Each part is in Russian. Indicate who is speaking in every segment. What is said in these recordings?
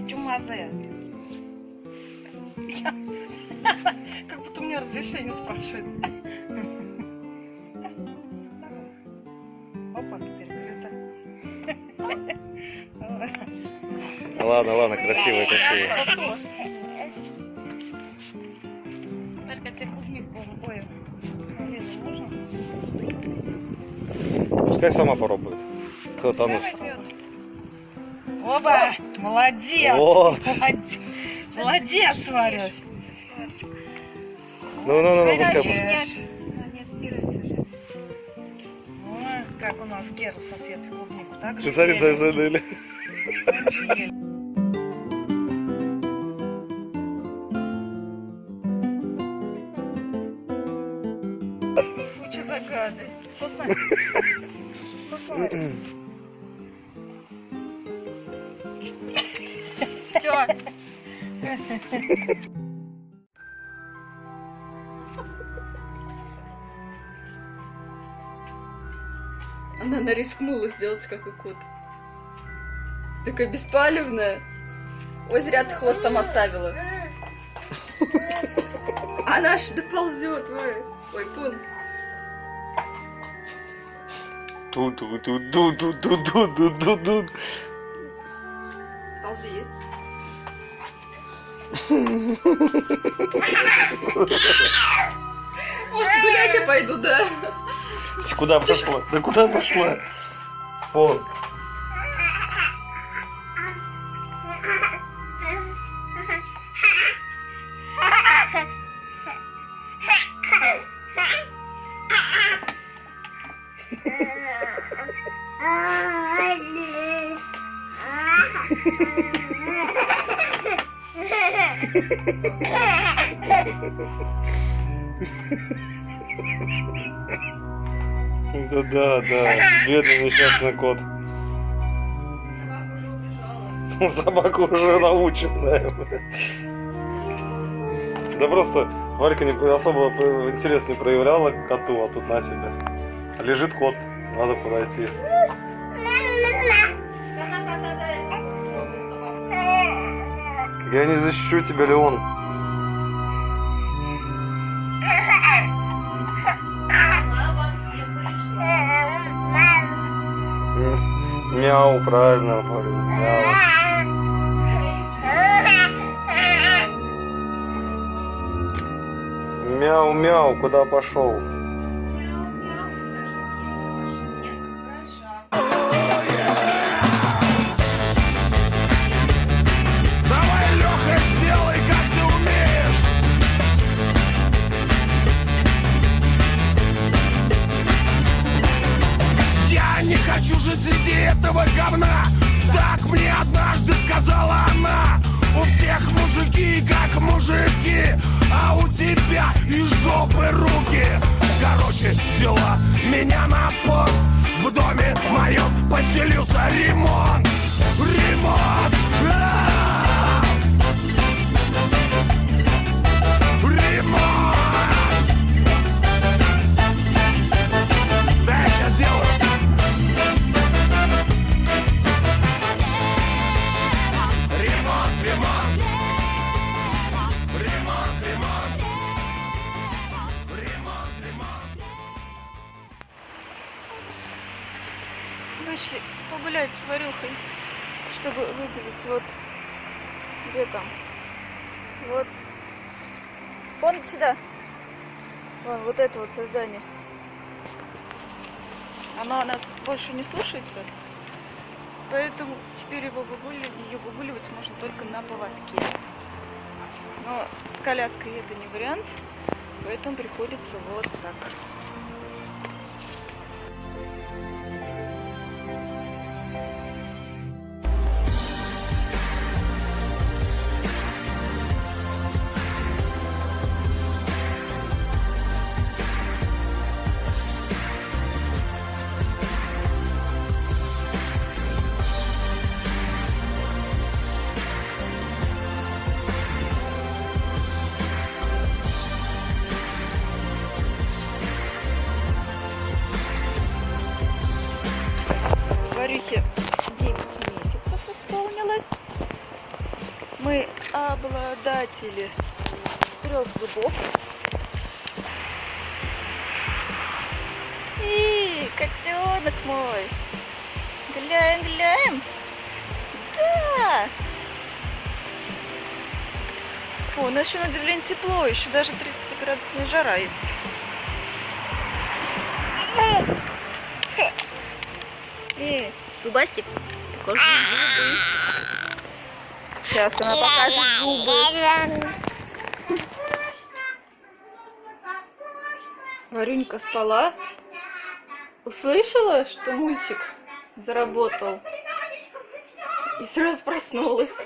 Speaker 1: Чумазая. Как будто у меня разрешение спрашивает. Опа, теперь это.
Speaker 2: Ладно, ладно, красивая.
Speaker 1: Только тебе клубнику боем. Лиза, можно?
Speaker 2: Пускай сама попробует. Хватануть.
Speaker 1: Оба! Молодец!
Speaker 2: Вот.
Speaker 1: Молодец, молодец, Варя!
Speaker 2: Ну, пускай.
Speaker 1: Молодец. Ой, как у нас Гера сосед клубнику. Так же
Speaker 2: Ты смотри,
Speaker 1: ели.
Speaker 2: задали.
Speaker 1: Так же ели. Фу, что за гадость. Вкусно? Вкусно?
Speaker 3: Все. Она нарискнула сделать, как и кот. Такая беспалевная. Ой, зря ты хвост там оставила. Она аж доползет, ой, пун.
Speaker 2: Ту-ту-ту-ду-ду-ду-ду-ду-ду.
Speaker 3: Ползи. Может, гулять я пойду, да?
Speaker 2: Куда пошла? Да куда пошла? Вон. Да, бедный несчастный кот. Собака уже наученная. Да просто Валька особо интерес не проявляла к коту, а тут на тебе. Лежит кот, надо подойти. Я не защищу тебя, Леон. Мяу, правильно, мяу. Мяу-мяу, куда пошел?
Speaker 4: Давай, Леха, сделай, как ты умеешь. Я не хочу жить среди этого говна. Так мне однажды сказала она. У всех мужики как мужики, а у тебя из жопы руки. Короче, взяла меня на пост. В доме моем поселился ремонт. Ремонт! Ремонт! Да, я сейчас сделаю.
Speaker 3: Вышли погулять с Варюхой, чтобы выгулить. Вот где там? Вот. Вон сюда. Вон, вот это вот создание. Оно нас больше не слушается, поэтому теперь ее выгуливать можно только на поводке. Но с коляской это не вариант, поэтому приходится вот так. Мы обладатели 3 зубов. И котенок мой. Гуляем, гуляем. Да. О, у нас еще на удивление тепло, еще даже 30-градусная жара есть. Зубастик, покажи зубы. Сейчас она покажет зубы. Варюнька спала. Услышала, что мультик заработал. И сразу проснулась.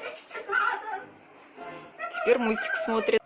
Speaker 3: Теперь мультик смотрит.